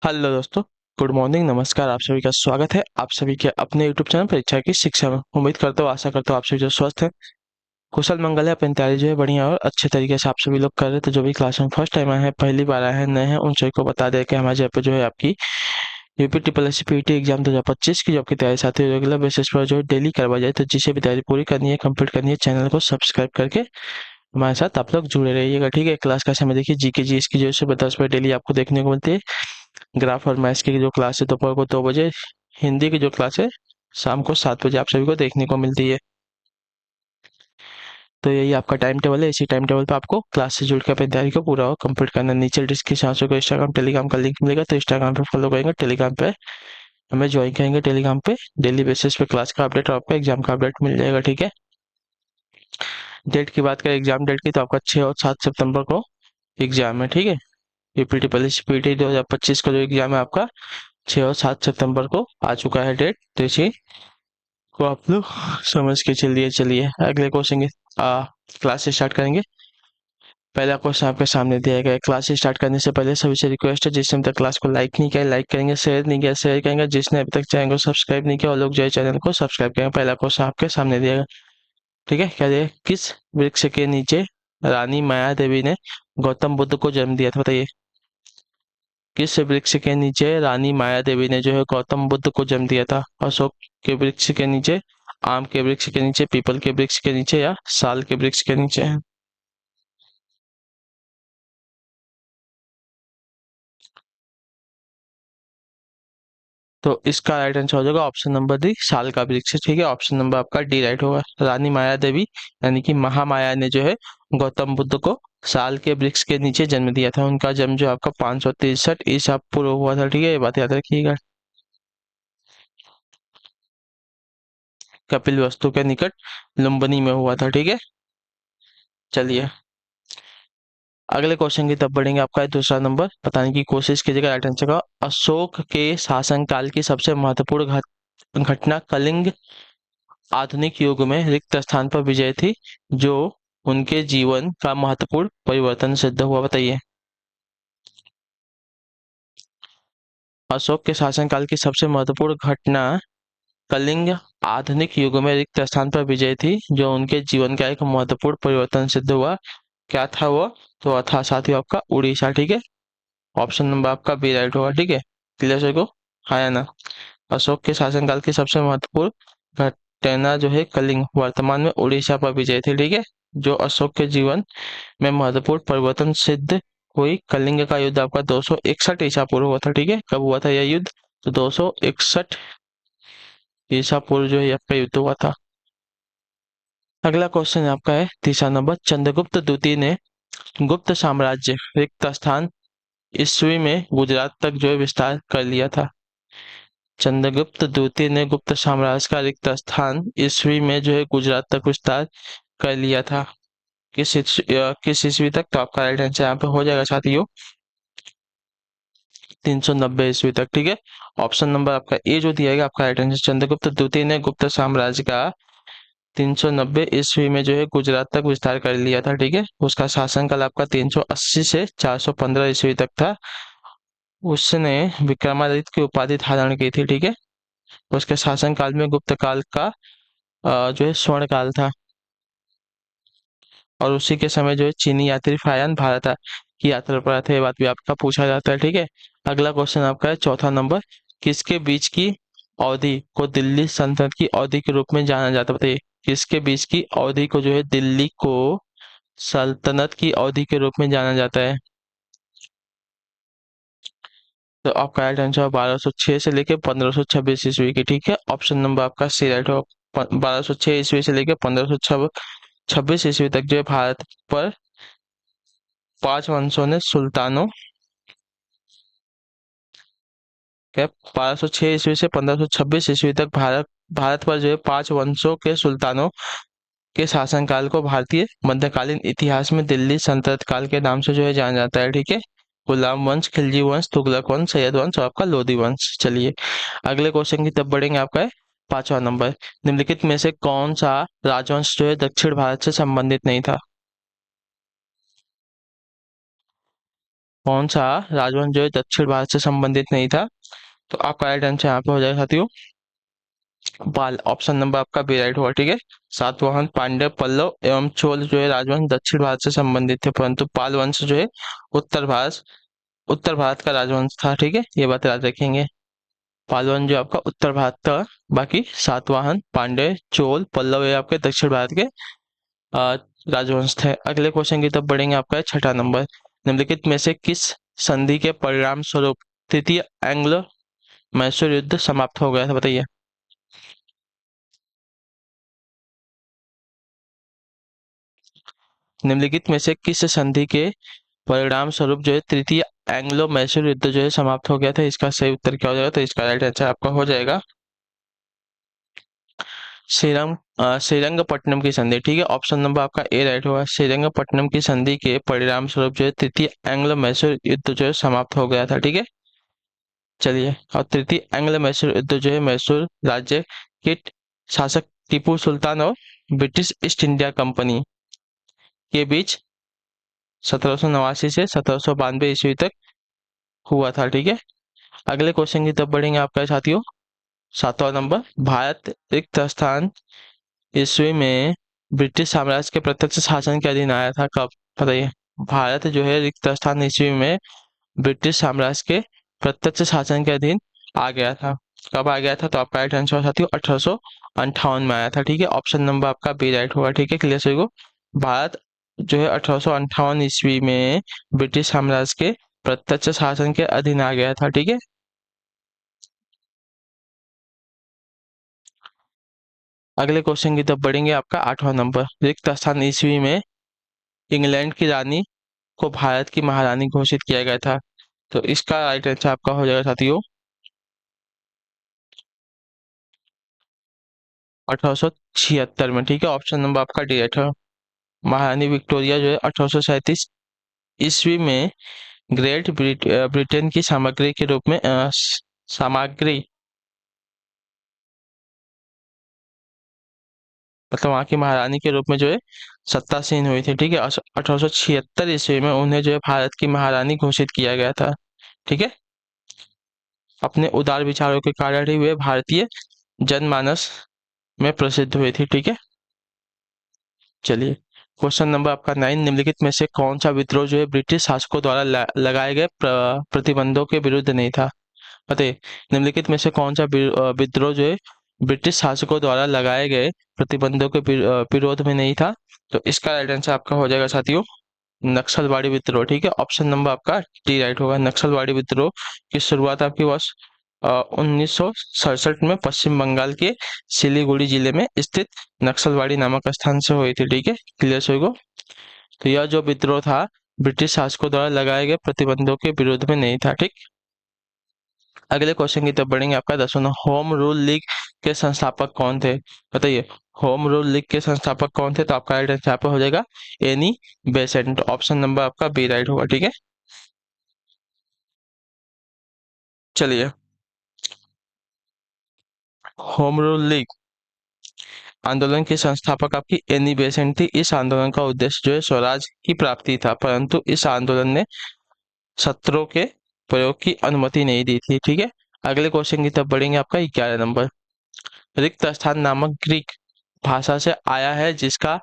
Hello दोस्तों। Good morning, नमस्कार। आप सभी का स्वागत है आप सभी के अपने यूट्यूब चैनल परीक्षा की शिक्षा में। उम्मीद करता हूँ, आशा करता हूँ आप सभी जो स्वस्थ हैं, कुशल मंगल है, अपनी तैयारी जो है बढ़िया और अच्छे तरीके से आप सभी लोग कर रहे हैं। तो जो भी क्लास में फर्स्ट टाइम आए हैं, पहली बार आए हैं, नए हैं, उन सभी को बता दें कि हमारे यहाँ पे जो है आपकी UP triple S PT exam 2025 की जो आपकी तैयारी साथ ही रेगुलर बेसिस पर जो है डेली करवाई जाए। तो जिसे भी तैयारी पूरी करनी है, कंप्लीट करनी है, चैनल को सब्सक्राइब करके हमारे साथ आप लोग जुड़े रहिएगा। ठीक है, क्लास का समय देखिए, जीके जी इसकी जो है सुबह 10 बजे डेली आपको देखने को मिलती है। ग्राफ और मैथ्स की जो क्लास है दोपहर को 2 बजे, हिंदी की जो क्लास है शाम को 7 बजे आप सभी को देखने को मिलती है। तो यही आपका टाइम टेबल है। इसी टाइम टेबल पे आपको क्लास से जुड़ के अपनी तैयारी को पूरा कंप्लीट करना है। नीचे डिस्क्रिप्शन को इंस्टाग्राम टेलीग्राम का लिंक मिलेगा, तो इंस्टाग्राम पे फॉलो करेंगे, टेलीग्राम पे हमें ज्वाइन करेंगे। टेलीग्राम पे डेली बेसिस पे क्लास का अपडेट और आपको एग्जाम का अपडेट मिल जाएगा। ठीक है, डेट की बात करें एग्जाम डेट की, तो आपका 6 और 7 सितंबर को एग्जाम है। ठीक है, यूपीटी पीटी पीटी 2025 का जो एग्जाम है आपका 6 और 7 सितंबर को आ चुका है डेट। तो इसी को आप लोग समझ के चलिए। चलिए अगले क्वेश्चन की क्लास स्टार्ट करेंगे। पहला क्वेश्चन आपके सामने दिया गया है। क्लास स्टार्ट करने से पहले सभी से रिक्वेस्ट है, जिसने अभी तक क्लास को लाइक नहीं किया लाइक करेंगे, शेयर नहीं किया शेयर करेंगे, जिसने अभी तक चैनल को सब्सक्राइब नहीं किया वो लोग जो है चैनल को सब्सक्राइब करेंगे। पहला क्वेश्चन आपके सामने दिया गया। ठीक है, क्या दिया, किस वृक्ष के नीचे रानी माया देवी ने गौतम बुद्ध को जन्म दिया था? बताइए, किस वृक्ष के नीचे रानी माया देवी ने जो है गौतम बुद्ध को जन्म दिया था? अशोक के वृक्ष के नीचे, आम के वृक्ष के नीचे, पीपल के वृक्ष के नीचे या साल के वृक्ष के नीचे? तो इसका राइट आंसर हो जाएगा ऑप्शन नंबर डी, साल का वृक्ष। ठीक है, ऑप्शन नंबर आपका डी राइट होगा। रानी माया देवी यानी कि महामाया ने जो है गौतम बुद्ध को साल के वृक्ष के नीचे जन्म दिया था। उनका जन्म जो आपका 563 ईसा पूर्व हुआ था। ठीक है, ये बात याद रखिएगा। कपिल वस्तु के निकट लुम्बिनी में हुआ था। ठीक है, चलिए अगले क्वेश्चन की तरफ बढ़ेंगे। आपका है दूसरा नंबर, बताने की कोशिश कीजिएगा राइट आंसर का। अशोक के शासनकाल की सबसे महत्वपूर्ण घटना कलिंग आधुनिक युग में रिक्त स्थान पर विजय थी, जो उनके जीवन का महत्वपूर्ण परिवर्तन सिद्ध हुआ। बताइए, अशोक के शासनकाल की सबसे महत्वपूर्ण घटना कलिंग आधुनिक युग में रिक्त स्थान पर विजय थी, जो उनके जीवन का एक महत्वपूर्ण परिवर्तन सिद्ध हुआ। क्या था वो? तो था साथियों आपका उड़ीसा। ठीक है, ऑप्शन नंबर आपका बी राइट होगा। ठीक है, क्लियर सर को, हाँ या ना? अशोक के शासनकाल की सबसे महत्वपूर्ण घटना जो है कलिंग, वर्तमान में उड़ीसा पर विजय थी। ठीक है, जो अशोक के जीवन में महत्वपूर्ण परिवर्तन सिद्ध हुई। कलिंग का युद्ध आपका 261 ईसा पूर्व हुआ था। ठीक है, कब हुआ था यह युद्ध? तो 261 ईसा पूर्व जो है आपका युद्ध हुआ था। अगला क्वेश्चन आपका है तीसरा नंबर, चंद्रगुप्त द्वितीय ने गुप्त साम्राज्य रिक्त स्थान ईस्वी में गुजरात तक जो है विस्तार कर लिया था। चंद्रगुप्त द्वितीय ने गुप्त साम्राज्य का रिक्त स्थान ईस्वी में जो है गुजरात तक विस्तार कर लिया था। किस ईस्वी तक? तो आपका राइट आंसर यहाँ पे हो जाएगा साथियों 390 ईस्वी तक। ठीक है, ऑप्शन नंबर आपका ए जो दिया गया आपका राइट आंसर। चंद्रगुप्त द्वितीय ने गुप्त साम्राज्य का 390 ईस्वी में जो है गुजरात तक विस्तार कर लिया था। ठीक है, उसका शासनकाल आपका 380 से 415 ईस्वी तक था। उसने विक्रमादित्य की उपाधि धारण की थी। ठीक है, उसके शासनकाल में गुप्त काल का जो है स्वर्ण काल था, और उसी के समय जो है चीनी यात्री फायान भारत की यात्रा पर आए थे। ये बात भी आपका पूछा जाता है। ठीक है, अगला क्वेश्चन आपका है चौथा नंबर, किसके बीच की अवधि को दिल्ली सल्तनत की अवधि के रूप में जाना जाता है? बताइए, किसके बीच की अवधि को जो है दिल्ली को सल्तनत की अवधि के रूप में जाना जाता है? तो आपका राइट आंसर 1206 से लेके 1526 ईस्वी की। ठीक है, ऑप्शन नंबर आपका सी राइट हो। 1206 ईस्वी से लेके 1526 ईस्वी तक जो है भारत पर 5 वंशों ने सुल्तानों के 1206 ईस्वी से 1526 ईस्वी तक भारत भारत पर जो है 5 वंशों के सुल्तानों के शासनकाल को भारतीय मध्यकालीन इतिहास में दिल्ली सल्तनत काल के नाम से जो है जाना जाता है। ठीक है, गुलाम वंश, खिलजी वंश, तुगलक वंश, सैयद वंश और आपका लोधी वंश। चलिए अगले क्वेश्चन की तरफ बढ़ेंगे। आपका है पांचवा नंबर, निम्नलिखित में से कौन सा राजवंश जो है दक्षिण भारत से संबंधित नहीं था? कौन सा राजवंश जो है दक्षिण भारत से संबंधित नहीं था? तो आपका राइट आंसर यहाँ पे हो जाएगा साथियों पाल। ऑप्शन नंबर आपका बी राइट होगा, ठीक है। सातवाहन, पांड्य, पल्लव एवं चोल जो है राजवंश दक्षिण भारत से संबंधित थे, परंतु पाल वंश जो है उत्तर भारत का राजवंश था, ठीक है। ये बात याद रखेंगे। पाल वंश जो आपका उत्तर भारत का, बाकी सातवाहन, पांड्य, चोल, पल्लव ये आपके दक्षिण भारत के अ, राजवंश थे। अगले क्वेश्चन की तरफ बढ़ेंगे। आपका है छठा नंबर। निम्नलिखित में से किस संधि के परिणाम स्वरूप तृतीय एंग्लो मैसूर युद्ध समाप्त हो गया था? बताइए। निम्नलिखित में से किस संधि के परिणाम स्वरूप जो है तृतीय एंग्लो मैसूर युद्ध जो है समाप्त हो गया था? इसका सही उत्तर क्या हो जाएगा? तो इसका राइट आंसर आपका हो जाएगा श्रीरंगपट्टनम की संधि, ठीक है। ऑप्शन नंबर आपका ए राइट होगा। श्रीरंगपट्टनम की संधि के परिणाम स्वरूप जो है तृतीय एंग्लो मैसूर युद्ध जो है समाप्त हो गया था, ठीक है। चलिए, और तृतीय एंग्लो मैसूर युद्ध जो है मैसूर राज्य के शासक टीपू सुल्तान और ब्रिटिश ईस्ट इंडिया कंपनी के बीच 1789 से 1792 ईस्वी तक हुआ था, ठीक है। अगले क्वेश्चन की तरफ बढ़ेंगे आपका साथियों। सातवां नंबर। भारत रिक्त स्थान ईस्वी में ब्रिटिश साम्राज्य के प्रत्यक्ष शासन के अधीन आया था कब? बताइए। भारत जो है रिक्त स्थान ईस्वी में ब्रिटिश साम्राज्य के प्रत्यक्ष शासन के अधीन आ गया था। कब आ गया था? तो आपका राइट आंसर साथियों 1858 में आया था, ठीक है। ऑप्शन नंबर आपका बी राइट होगा, ठीक है। क्लियर सही को। भारत जो है 1858 ईस्वी में ब्रिटिश साम्राज्य के प्रत्यक्ष शासन के अधीन आ गया था, ठीक है। अगले क्वेश्चन की तरफ बढ़ेंगे। आपका आठवां नंबर। रिक्त स्थान ईस्वी में इंग्लैंड की रानी को भारत की महारानी घोषित किया गया था। तो इसका राइट आंसर आपका हो जाएगा साथियों 1876 में, ठीक है। ऑप्शन नंबर आपका डी राइट है। महारानी विक्टोरिया जो है 1837 ईस्वी में ब्रिटेन की सामग्री के रूप में सामग्री मतलब वहाँ की महारानी के रूप में जो है सत्तासीन हुई थी, ठीक है। 1876 ईस्वी में उन्हें जो है भारत की महारानी घोषित किया गया था, ठीक है। अपने उदार विचारों के कारण ही वे भारतीय जनमानस में प्रसिद्ध हुई थी, ठीक है। चलिए, क्वेश्चन नंबर आपका 9। निम्नलिखित में से कौन सा विद्रोह जो है ब्रिटिश शासकों द्वारा लगाए गए प्रतिबंधों के विरुद्ध नहीं था? बताइए। निम्नलिखित में से कौन सा विद्रोह जो है ब्रिटिश शासकों द्वारा लगाए गए प्रतिबंधों के विरोध में नहीं था? तो इसका राइट आंसर आपका हो जाएगा साथियों नक्सलवाड़ी विद्रोह, ठीक है। ऑप्शन नंबर आपका डी राइट होगा। नक्सलवाड़ी विद्रोह की शुरुआत आपकी वर्ष 1967 में पश्चिम बंगाल के सिलीगुड़ी जिले में स्थित नक्सलवाड़ी नामक स्थान से हुई थी, ठीक है। क्लियर सभी को। तो यह जो विद्रोह था ब्रिटिश शासकों द्वारा लगाए गए प्रतिबंधों के विरोध में नहीं था, ठीक। अगले क्वेश्चन की तरफ बढ़ेंगे। आपका 10वां। होम रूल लीग के संस्थापक कौन थे? बताइए। होम रूल लीग के संस्थापक कौन थे? तो आपका राइट आंसर यहाँ पे हो जाएगा एनी बेसेंट। ऑप्शन नंबर आपका बी राइट होगा, ठीक है। चलिए, होम रूल लीग आंदोलन की संस्थापक आपकी एनी बेसेंट थी। इस आंदोलन का उद्देश्य जो है स्वराज की प्राप्ति था, परंतु इस आंदोलन ने शस्त्रों के प्रयोग की अनुमति नहीं दी थी, ठीक है। अगले क्वेश्चन की तरफ बढ़ेंगे। आपका 11 नंबर। रिक्त स्थान नामक ग्रीक भाषा से आया है जिसका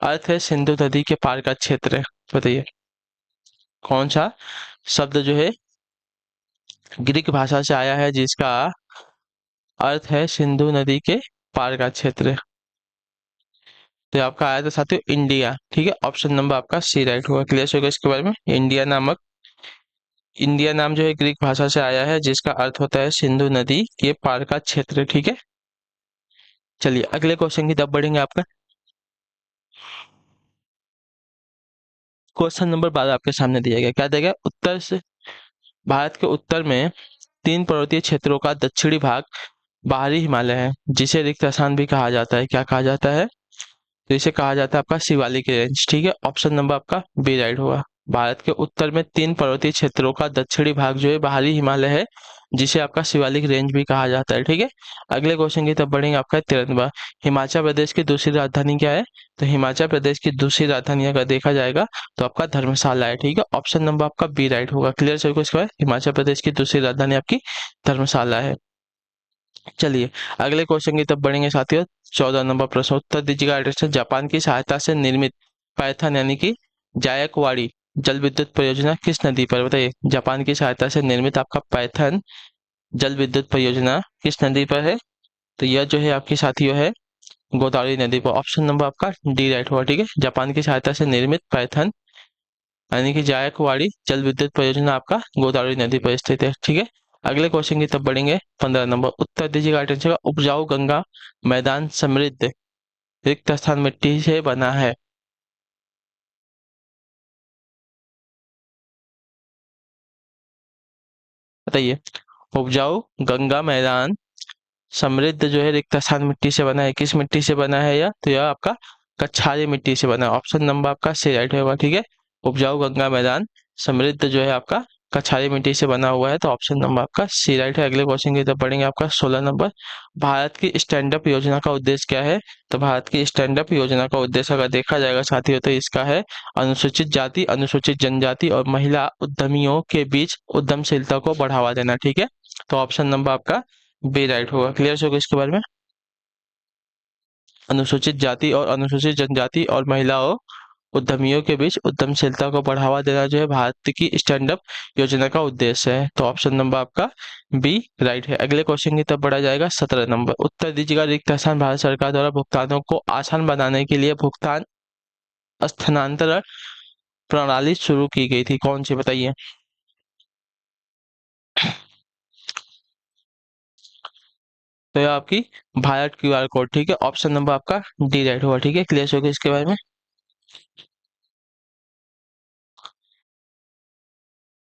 अर्थ है सिंधु नदी के पार का क्षेत्र। बताइए कौन सा शब्द जो है ग्रीक भाषा से आया है जिसका अर्थ है सिंधु नदी के पार का क्षेत्र? तो आपका आया था साथियों इंडिया, ठीक है। ऑप्शन नंबर आपका सी राइट होगा। क्लियर होगा इसके बारे में। इंडिया नाम जो है ग्रीक भाषा से आया है जिसका अर्थ होता है सिंधु नदी के पार का क्षेत्र, ठीक है। चलिए, अगले क्वेश्चन की तरफ बढ़ेंगे। आपका क्वेश्चन नंबर 12 आपके सामने दिया गया। क्या दिया गया? उत्तर से भारत के उत्तर में 3 पर्वतीय क्षेत्रों का दक्षिणी भाग बाहरी हिमालय है जिसे रिक्त स्थान भी कहा जाता है। क्या कहा जाता है? तो इसे कहा जाता है आपका शिवालिक रेंज, ठीक है। ऑप्शन नंबर आपका बी राइट होगा। भारत के उत्तर में 3 पर्वतीय क्षेत्रों का दक्षिणी भाग जो है बाहरी हिमालय है, जिसे आपका शिवालिक रेंज भी कहा जाता है। ठीक है, अगले क्वेश्चन की तरफ बढ़ेंगे। आपका 93, हिमाचल प्रदेश की दूसरी राजधानी क्या है? तो हिमाचल प्रदेश की दूसरी राजधानी अगर देखा जाएगा तो आपका धर्मशाला है। ठीक है, ऑप्शन नंबर आपका बी राइट होगा। क्लियर सभी को इसके बाद? हिमाचल प्रदेश की दूसरी राजधानी आपकी धर्मशाला है। चलिए अगले क्वेश्चन की तरफ बढ़ेंगे साथियों। 14 नंबर प्रश्न, उत्तर दीजिएगा। एड्रेस, जापान की सहायता से निर्मित पाइथन यानी कि जायकवाड़ी जल विद्युत परियोजना किस नदी पर? बताइए, जापान की सहायता से निर्मित आपका पाइथन जल विद्युत परियोजना किस नदी पर है? तो यह जो है आपकी साथियों है गोदावरी नदी पर। ऑप्शन नंबर आपका डी राइट होगा। ठीक है, जापान की सहायता से निर्मित पाइथन यानी कि जायकवाड़ी जल विद्युत परियोजना आपका गोदावरी नदी पर स्थित है। ठीक है, अगले क्वेश्चन की तरफ बढ़ेंगे। 15 नंबर, उत्तर दीजिएगा। आइटम का उपजाऊ गंगा मैदान समृद्ध रिक्त स्थान मिट्टी से बना है। बताइए, उपजाऊ गंगा मैदान समृद्ध जो है रिक्त स्थान मिट्टी से बना है, किस मिट्टी से बना है? या तो यह आपका कछारी मिट्टी से बना है। ऑप्शन नंबर आपका सी राइट होगा। ठीक है, उपजाऊ गंगा मैदान समृद्ध जो है आपका कछारी मिट्टी से बना हुआ है, तो ऑप्शन नंबर आपका सी राइट है। अगले क्वेश्चन की तरफ बढ़ेंगे। आपका 16 नंबर, भारत की स्टैंड अप योजना का उद्देश्य क्या है? तो भारत की स्टैंड अप योजना का उद्देश्य अगर देखा जाएगा साथियों तो इसका है अनुसूचित जाति, अनुसूचित जनजाति और महिला उद्यमियों के बीच उद्यमशीलता को बढ़ावा देना। ठीक है, तो ऑप्शन नंबर आपका बी राइट होगा। क्लियर होगा इसके बारे में? अनुसूचित जाति और अनुसूचित जनजाति और महिलाओं उद्यमियों के बीच उद्यमशीलता को बढ़ावा देना जो है भारत की स्टैंड अप योजना का उद्देश्य है, तो ऑप्शन नंबर आपका बी राइट है। अगले क्वेश्चन की तरफ बढ़ा जाएगा। 17 नंबर, उत्तर दीजिएगा। रिक्त स्थान भारत सरकार द्वारा भुगतानों को आसान बनाने के लिए भुगतान स्थानांतरण प्रणाली शुरू की गई थी, कौन सी? बताइए। तो ये आपकी भारत क्यूआर कोड। ठीक है, ऑप्शन नंबर आपका डी राइट होगा। ठीक है, क्लियर होगा इसके बारे में?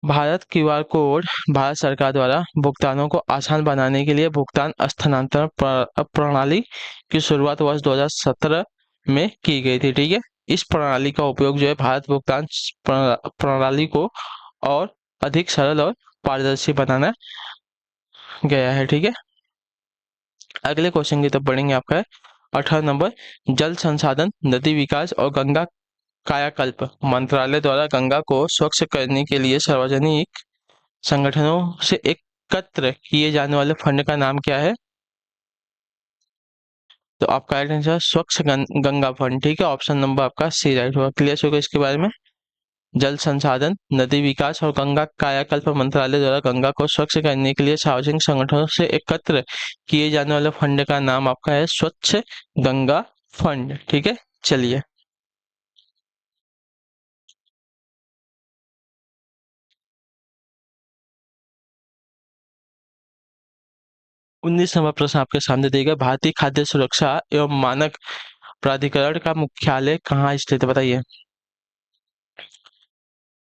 भारत क्यूआर कोड भारत सरकार द्वारा भुगतानों को आसान बनाने के लिए भुगतान स्थानांतरण प्रणाली की शुरुआत वर्ष 2017 में की गई थी। ठीक है, इस प्रणाली का उपयोग जो है भारत भुगतान प्रणाली को और अधिक सरल और पारदर्शी बनाना गया है। ठीक है, अगले क्वेश्चन की तरफ बढ़ेंगे। आपका है 18 नंबर, जल संसाधन नदी विकास और गंगा कायाकल्प मंत्रालय द्वारा गंगा को स्वच्छ करने के लिए सार्वजनिक संगठनों से एकत्र किए जाने वाले फंड का नाम क्या है? तो आपका राइट आंसर स्वच्छ गंगा फंड। ठीक है, ऑप्शन नंबर आपका सी राइट होगा। क्लियर होगा इसके बारे में? जल संसाधन नदी विकास और गंगा कायाकल्प मंत्रालय द्वारा गंगा को स्वच्छ करने के लिए सार्वजनिक संगठनों से एकत्र किए जाने वाले फंड का नाम आपका है स्वच्छ गंगा फंड। ठीक है, चलिए 19 नंबर प्रश्न आपके सामने दिया गया। भारतीय खाद्य सुरक्षा एवं मानक प्राधिकरण का मुख्यालय कहाँ स्थित है? बताइए।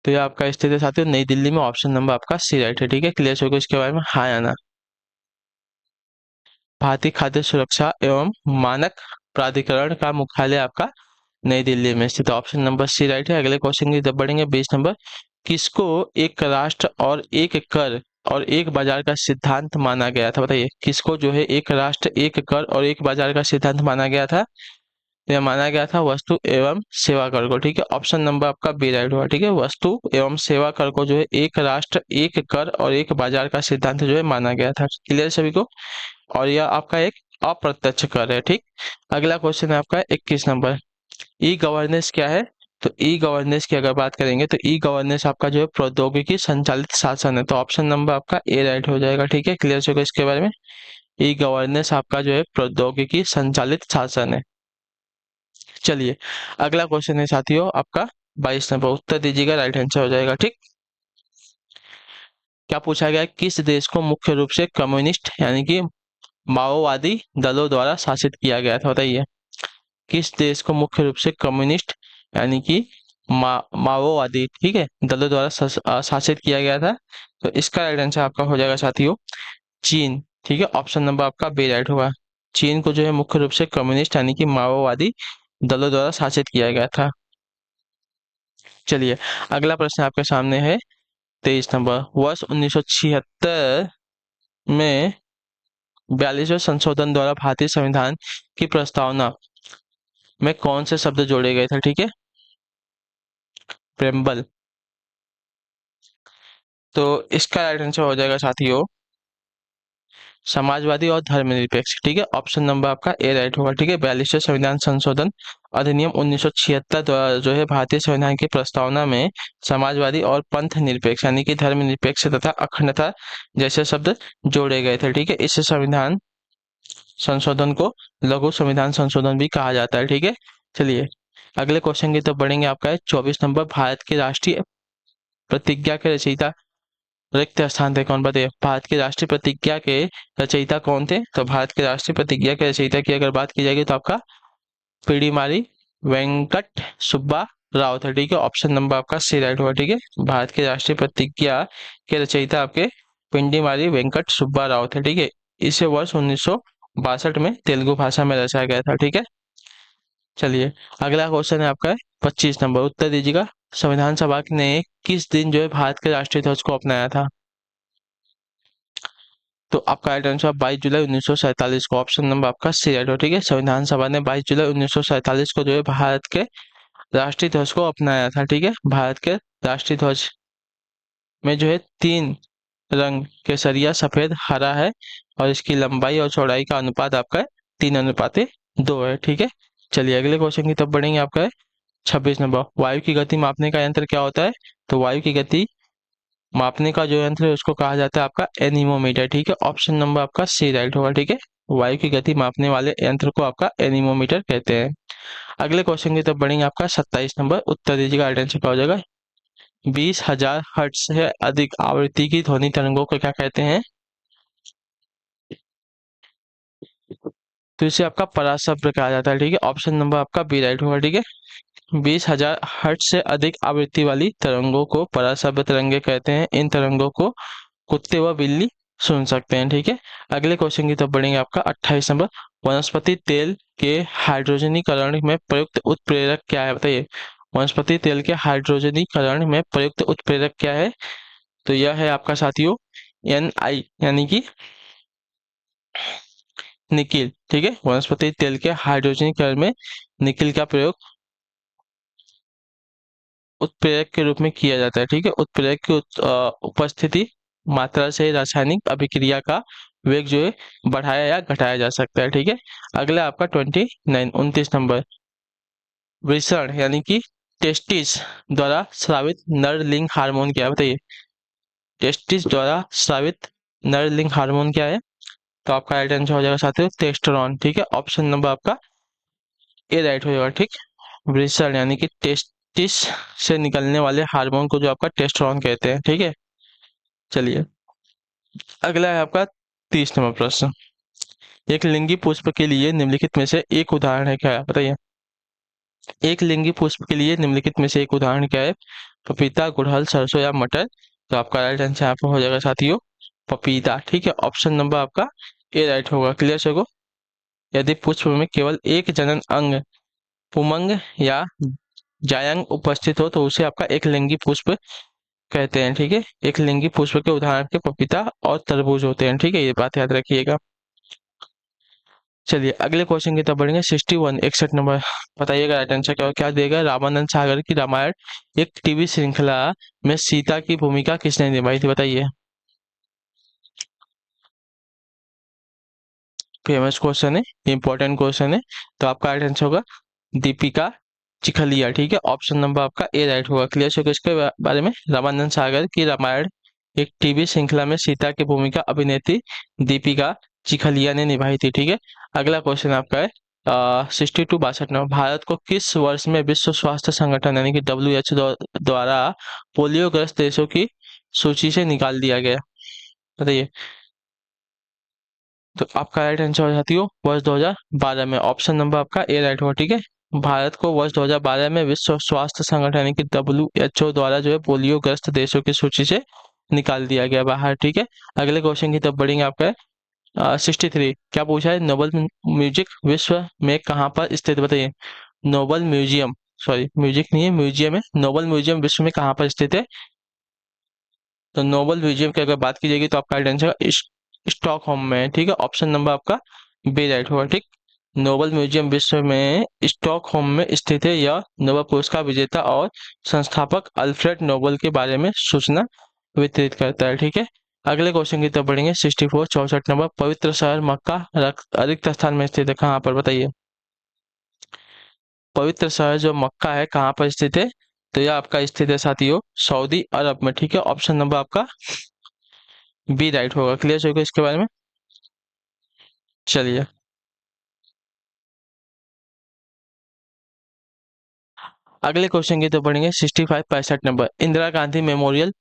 तो ये आपका स्थित है साथियों नई दिल्ली में। ऑप्शन नंबर आपका सी राइट है। ठीक है, क्लियर होगा इसके बारे में? हाँ या ना? भारतीय खाद्य सुरक्षा एवं मानक प्राधिकरण का मुख्यालय आपका नई दिल्ली में स्थित। ऑप्शन नंबर सी राइट है। अगले क्वेश्चन की तरफ बढ़ेंगे। 20 नंबर, किसको एक राष्ट्र और एक कर और एक बाजार का सिद्धांत माना गया था? बताइए, किसको जो है एक राष्ट्र एक कर और एक बाजार का सिद्धांत माना गया था? तो यह माना गया था वस्तु एवं सेवा कर को। ठीक है, ऑप्शन नंबर आपका बी राइट हुआ। ठीक है, वस्तु एवं सेवा कर को जो है एक राष्ट्र एक कर और एक बाजार का सिद्धांत जो है माना गया था। क्लियर सभी को? और यह आपका एक अप्रत्यक्ष कर है। ठीक, अगला क्वेश्चन है आपका 21 नंबर, ई गवर्नेंस क्या है? तो ई गवर्नेंस की अगर बात करेंगे तो ई गवर्नेंस आपका जो है प्रौद्योगिकी संचालित शासन है, तो ऑप्शन नंबर आपका ए राइट हो जाएगा। ठीक है, क्लियर होगा इसके बारे में? ई गवर्नेंस आपका जो है प्रौद्योगिकी संचालित शासन है। चलिए अगला क्वेश्चन है साथियों आपका 22 नंबर, उत्तर दीजिएगा। राइट आंसर हो जाएगा। ठीक, क्या पूछा गया है? किस देश को मुख्य रूप से कम्युनिस्ट यानी कि माओवादी दलों द्वारा शासित किया गया था? बताइए, किस देश को मुख्य रूप से कम्युनिस्ट यानी कि माओवादी, ठीक है, दलों द्वारा शासित किया गया था? तो इसका राइट आंसर आपका हो जाएगा साथियों चीन। ठीक है, ऑप्शन नंबर आपका बी राइट होगा। चीन को जो है मुख्य रूप से कम्युनिस्ट यानी कि माओवादी दलों द्वारा शासित किया गया था। चलिए, अगला प्रश्न आपके सामने है 23 नंबर। वर्ष 1976 में 42वें संशोधन द्वारा भारतीय संविधान की प्रस्तावना में कौन से शब्द जोड़े गए थे? ठीक है, प्रेम्बल। तो इसका राइट आंसर हो जाएगा साथियों समाजवादी और धर्मनिरपेक्ष। ठीक है, ऑप्शन नंबर आपका ए राइट होगा। ठीक है, 42वें संविधान संशोधन अधिनियम 1976 द्वारा जो है भारतीय संविधान की प्रस्तावना में समाजवादी और पंथ निरपेक्ष यानी कि धर्मनिरपेक्ष तथा अखंडता जैसे शब्द जोड़े गए थे। ठीक है, इस संविधान संशोधन को लघु संविधान संशोधन भी कहा जाता है। ठीक है, चलिए अगले क्वेश्चन की तरफ बढ़ेंगे। आपका है 24 नंबर। भारत की राष्ट्रीय प्रतिज्ञा के रचयिता रिक्त स्थान थे कौन? बताइए, भारत की राष्ट्रीय प्रतिज्ञा के रचयिता कौन थे? तो भारत की राष्ट्रीय प्रतिज्ञा के रचयिता की अगर बात की जाएगी तो आपका पीडीमारी वेंकट सुब्बा राव थे। ठीक है, ऑप्शन नंबर आपका सी राइट होगा। ठीक है, भारत की राष्ट्रीय प्रतिज्ञा के रचयिता आपके पिंडीमारी वेंकट सुब्बा राव थे। ठीक है, इसे वर्ष 1962 में तेलुगु भाषा में रचाया गया था। ठीक है, चलिए अगला क्वेश्चन है आपका 25 नंबर। उत्तर दीजिएगा, संविधान सभा ने किस दिन जो है भारत के राष्ट्रीय ध्वज को अपनाया था? तो आपका राइट आंसर 22 जुलाई 1947 को, ऑप्शन नंबर आपका सी राइट हो। ठीक है, संविधान सभा ने 22 जुलाई 1947 को जो है भारत के राष्ट्रीय ध्वज को अपनाया था। ठीक है, भारत के राष्ट्रीय ध्वज में जो है 3 रंग केसरिया सफेद हरा है और इसकी लंबाई और चौड़ाई का अनुपात आपका है 3:2 है। ठीक है, चलिए अगले क्वेश्चन की तरफ बढ़ेंगे। आपका है 26 नंबर। वायु की गति मापने का यंत्र क्या होता है? तो वायु की गति मापने का जो यंत्र है उसको कहा जाता है आपका एनीमोमीटर। ठीक है, ऑप्शन नंबर आपका सी राइट होगा। ठीक है, वायु की गति मापने वाले यंत्र को आपका एनीमोमीटर कहते हैं। अगले क्वेश्चन की तरफ बढ़ेंगे। आपका 27 नंबर। उत्तर दीजिएगा, राइट आंसर क्या हो जाएगा? 20,000 हर्ट्ज से अधिक आवृत्ति की ध्वनि तरंगों को क्या कहते हैं? तो इसे आपका पराशब्द कहा जाता है। ठीक है, ऑप्शन नंबर आपका बी राइट होगा। ठीक है, 20,000 हर्ट्ज से अधिक आवृत्ति वाली तरंगों को पराशब्द तरंगे कहते हैं। इन तरंगों को कुत्ते व बिल्ली सुन सकते हैं। ठीक है, अगले क्वेश्चन की तरफ बढ़ेंगे। आपका 28 नंबर। वनस्पति तेल के हाइड्रोजनीकरण में प्रयुक्त उत्प्रेरक क्या है? बताइए, वनस्पति तेल के हाइड्रोजनीकरण में प्रयुक्त उत्प्रेरक क्या है? तो यह है आपका साथियों NI यानी कि निकिल। ठीक है, वनस्पति तेल के हाइड्रोजनीकरण में निकिल का प्रयोग उत्प्रेरक के रूप में किया जाता है। ठीक है, उत्प्रेरक की उपस्थिति मात्रा से रासायनिक अभिक्रिया का वेग जो है बढ़ाया या घटाया जा सकता है। ठीक है, अगला आपका 29 वृषण यानी कि टेस्टिस द्वारा स्रावित नर लिंग हार्मोन क्या है? बताइए, टेस्टिस द्वारा स्रावित नर लिंग हार्मोन क्या है? तो आपका राइट आंसर हो जाएगा साथियों टेस्टोस्टेरोन। ठीक है, ऑप्शन नंबर आपका ए राइट हो जाएगा। ठीक, वृषण यानी कि टेस्टिस से निकलने वाले हार्मोन को जो आपका टेस्टोस्टेरोन कहते हैं। ठीक है, चलिए अगला है आपका 30 नंबर प्रश्न। एक लिंगी पुष्प के लिए निम्नलिखित में से एक उदाहरण है क्या है? बताइए, एक लिंगी पुष्प के लिए निम्नलिखित में से एक उदाहरण क्या है? पपीता, गुड़हल, सरसों या मटर? तो आपका राइट आंसर यहाँ पर हो जाएगा साथियों पपीता। ठीक है, ऑप्शन नंबर आपका ए राइट होगा। क्लियर सको, यदि पुष्प में केवल एक जनन अंग पुमंग या जायंग उपस्थित हो तो उसे आपका एक लिंगी पुष्प कहते हैं। ठीक है, एक लिंगी पुष्प के उदाहरण के पपीता और तरबूज होते हैं। ठीक है, ये बात याद रखिएगा। चलिए अगले क्वेश्चन की तरफ बढ़ेंगे। 61 बताइएगा राइट आंसर क्या क्या देगा? रामानंद सागर की रामायण एक टीवी श्रृंखला में सीता की भूमिका किसने निभाई थी? बताइए, फेमस क्वेश्चन है, इंपॉर्टेंट क्वेश्चन है। तो आपका राइट आंसर होगा दीपिका चिखलिया। ठीक है, ऑप्शन नंबर आपका ए राइट होगा। क्लियर है इसके बारे में? रामानंद सागर की रामायण एक टीवी श्रृंखला में सीता की भूमिका अभिनेत्री दीपिका चिखलिया ने निभाई थी। ठीक है, अगला क्वेश्चन आपका है 62 भारत को किस वर्ष में विश्व स्वास्थ्य संगठन यानी कि WHO द्वारा पोलियोग्रस्त देशों की सूची से निकाल दिया गया? बताइए, तो आपका राइट आंसर हो जाती हो वर्ष 2012 में, ऑप्शन नंबर आपका ए राइट होगा। ठीक है, भारत को वर्ष 2012 में विश्व स्वास्थ्य संगठन यानी कि WHO द्वारा जो है पोलियोग्रस्त देशों की सूची से निकाल दिया गया बाहर। ठीक है, अगले क्वेश्चन की तरफ बढ़ेंगे। आपका है 63 क्या पूछा है? नोबल म्यूजिक विश्व में कहाँ पर स्थित? बताइए, नोबल म्यूजियम सॉरी म्यूजिक नहीं है, म्यूजियम है। नोबल म्यूजियम विश्व में कहाँ पर स्थित है? तो नोबल म्यूजियम की अगर बात की जाएगी तो आपका राइट आंसर स्टॉकहोम में है, ठीक है। ऑप्शन नंबर आपका बी राइट होगा, ठीक। नोबल म्यूजियम विश्व में स्टॉकहोम में स्थित है। यह नोबल पुरस्कार विजेता और संस्थापक अल्फ्रेड नोबल के बारे में सूचना वितरित करता है, ठीक है। अगले क्वेश्चन की तरफ बढ़ेंगे। 64 64 नंबर, पवित्र शहर मक्का रिक्त स्थान में स्थित है, कहाँ पर बताइए? पवित्र शहर जो मक्का है कहाँ पर स्थित है? तो यह आपका स्थित है साथियों सऊदी अरब में, ठीक है। ऑप्शन नंबर आपका बी राइट होगा। क्लियर होगा इसके बारे में? चलिए अगले क्वेश्चन की तो पढ़ेंगे। 65 65 number, Indira Gandhi memorial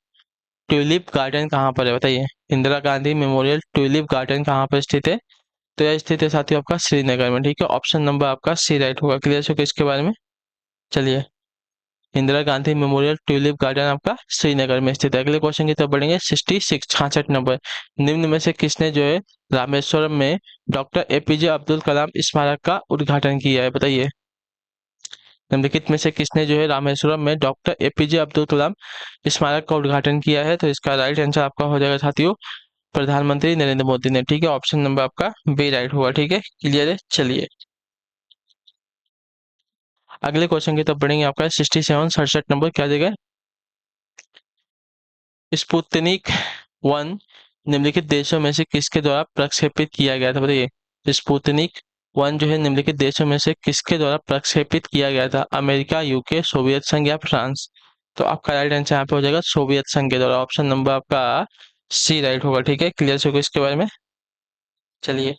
tulip garden कहाँ पर है बताइए? Indira Gandhi memorial tulip garden कहाँ पर स्थित है? तो यह स्थित है साथियों आपका श्रीनगर में, ठीक है। ऑप्शन नंबर आपका सी राइट होगा। क्लियर होगा इसके बारे में? चलिए Indira Gandhi memorial tulip garden आपका श्रीनगर में स्थित है। अगले क्वेश्चन की तरफ बढ़ेंगे। 66 66 नंबर, निम्न में से किसने जो है रामेश्वरम में डॉक्टर एपीजे अब्दुल कलाम स्मारक का उद्घाटन किया है बताइए? निम्नलिखित में से किसने जो है रामेश्वरम में डॉक्टर एपीजे अब्दुल कलाम स्मारक का उद्घाटन किया है? तो इसका राइट आंसर आपका हो जाएगा साथियों प्रधानमंत्री नरेंद्र मोदी ने, ठीक है। ऑप्शन नंबर आपका बी राइट होगा, ठीक है। क्लियर है? चलिए अगले क्वेश्चन की तरफ बढ़ेंगे। आपका 67 67 नंबर, क्या जगह? स्पुतनिक 1 निम्नलिखित देशों में से किसके द्वारा प्रक्षेपित किया गया था बताइए? स्पुतनिक 1 जो है निम्नलिखित देशों में से किसके द्वारा प्रक्षेपित किया गया था? अमेरिका, यूके, सोवियत संघ या फ्रांस? तो आपका राइट आंसर यहाँ पे हो जाएगा सोवियत संघ के द्वारा। ऑप्शन नंबर आपका सी राइट होगा, ठीक है। क्लियर होगा इसके बारे में? चलिए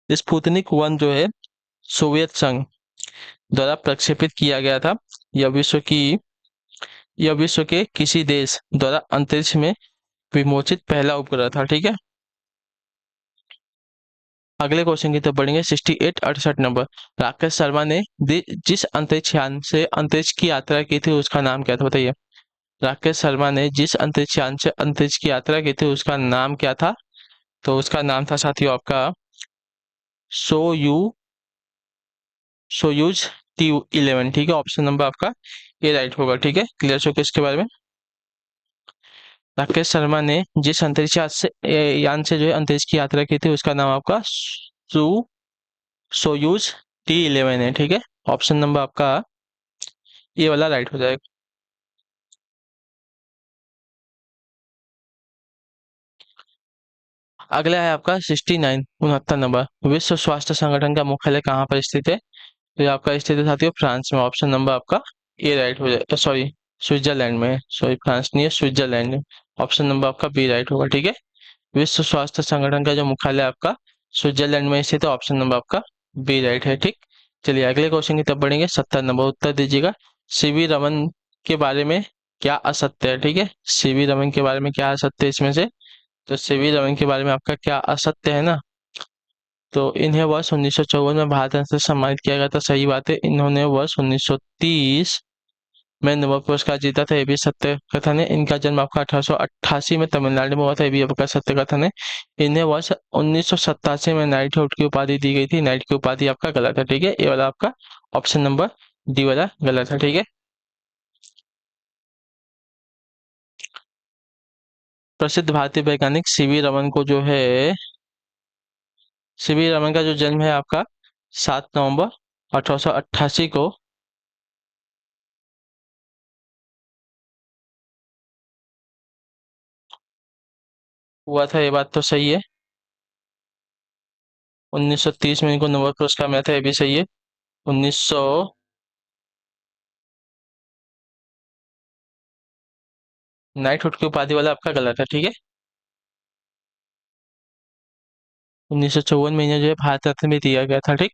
स्पुतनिक 1 जो है सोवियत संघ द्वारा प्रक्षेपित किया गया था। यह विश्व की यह विश्व के किसी देश द्वारा अंतरिक्ष में विमोचित पहला उपग्रह था, ठीक है। अगले क्वेश्चन की तरफ बढ़ेंगे। 68 68 नंबर, राकेश शर्मा ने जिस अंतरिक्ष यान से अंतरिक्ष की यात्रा की थी उसका नाम क्या था बताइए? राकेश शर्मा ने जिस अंतरिक्ष यान से अंतरिक्ष की यात्रा की थी उसका नाम क्या था? तो उसका नाम था साथियों आपका सोयू सोयूज T11, ठीक है। ऑप्शन नंबर आपका ए राइट होगा, ठीक है। क्लियर हो इसके बारे में? राकेश शर्मा ने जिस अंतरिक्ष यान से जो है अंतरिक्ष की यात्रा की थी उसका नाम आपका सोयूज T11 है, ठीक है। ऑप्शन नंबर आपका ये वाला राइट हो जाएगा। अगला है आपका 69 69 नंबर, विश्व स्वास्थ्य संगठन का मुख्यालय कहाँ पर स्थित है? तो ये आपका स्थित है साथियों फ्रांस में। ऑप्शन नंबर आपका ए राइट हो जाएगा, सॉरी स्विट्जरलैंड में, सॉरी फ्रांस नहीं है स्विट्जरलैंड में। ऑप्शन नंबर आपका बी राइट होगा, ठीक है। विश्व स्वास्थ्य संगठन का जो मुख्यालय आपका स्विट्जरलैंड में स्थित है। ऑप्शन नंबर आपका बी राइट है, ठीक। चलिए अगले क्वेश्चन की तरफ बढ़ेंगे। 70 नंबर, उत्तर दीजिएगा। सीवी रमन के बारे में क्या असत्य है, ठीक है। सीवी रमन के बारे में क्या असत्य है इसमें से? तो सीवी रमन के बारे में आपका क्या असत्य है ना? तो इन्हें वर्ष 1954 में भारत रत्न से सम्मानित किया गया था, सही बात है। इन्होंने वर्ष 1930 में नोबेल पुरस्कार जीता था, ये भी सत्य कथन है। इनका जन्म आपका 1888 में तमिलनाडु में हुआ था, ये भी आपका सत्य कथन है। इन्हें वर्ष 1987 में नाइटहुड की उपाधि दी गई थी, नाइट की उपाधि आपका गलत है, ठीक है। ये वाला आपका ऑप्शन नंबर डी वाला गलत है, ठीक है। प्रसिद्ध भारतीय वैज्ञानिक सीवी रमन को जो है सीवी रमन का जो जन्म है आपका 7 नवंबर 1888 को हुआ था, ये बात तो सही है। 1930 में इनको नोबेल पुरस्कार मिला था, ये भी सही है। 1900 नाइटहुड की उपाधि वाला आपका गलत है, ठीक है। 1954 में इन्हें जो है भारत रत्न भी दिया गया था, ठीक।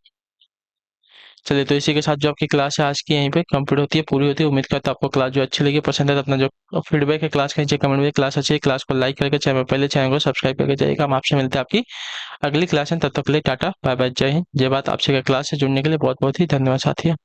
चलिए तो इसी के साथ जो आपकी क्लास है आज की यहीं पे कंप्लीट होती है, पूरी होती है। उम्मीद करता हूँ आपको क्लास जो अच्छी लगी, पसंद है तो अपना जो फीडबैक है क्लास का नीचे कमेंट में क्लास अच्छी है क्लास को लाइक करके चैनल पहले चैनल को सब्सक्राइब करके जाइएगा। हम आपसे मिलते हैं आपकी अगली क्लास में, तब तक के लिए टाटा बाय बाय, जय हिंद जय भारत। आपसे क्लास से जुड़ने के लिए बहुत बहुत ही धन्यवाद साथियों।